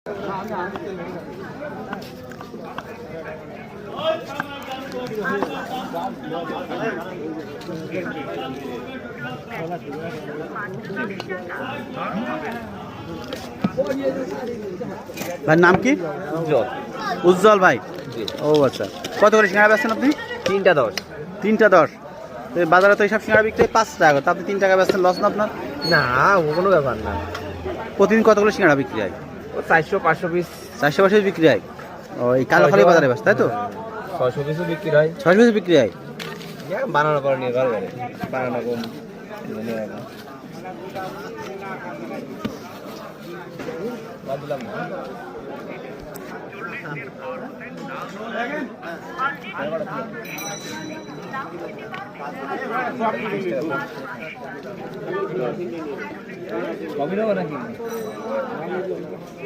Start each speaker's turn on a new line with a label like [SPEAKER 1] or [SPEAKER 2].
[SPEAKER 1] ভাইয়ের নাম কি?
[SPEAKER 2] উজ্জ্বল।
[SPEAKER 1] উজ্জ্বল ভাই।
[SPEAKER 2] জি।
[SPEAKER 1] ও আচ্ছা, কত করে সিঙ্গাড়া বেচছেন আপনি?
[SPEAKER 2] 3টা 10।
[SPEAKER 1] 3টা 10। তো বাজারে তো এইসব সিঙ্গাড়া বিক্রি হয় 5 টাকা করে, তা আপনি 3 টাকা বেচছেন, লস না আপনার?
[SPEAKER 2] না, ও কোনো ব্যাপার না।
[SPEAKER 1] প্রতিদিন কতগুলো সিঙ্গাড়া বিক্রি হয়?
[SPEAKER 2] ও 400-500 পিস।
[SPEAKER 1] 400 পিস বিক্রি হয়। ও এই কালোখালী বাজারে বেচ, তাই তো?
[SPEAKER 2] 600 পিসও বিক্রি হয়।
[SPEAKER 1] 600 পিস বিক্রি হয়।
[SPEAKER 2] বানানো করে নিয়ে ঘরে ঘরে বানানো কম দিলাম না। কবি নেবো নাকি?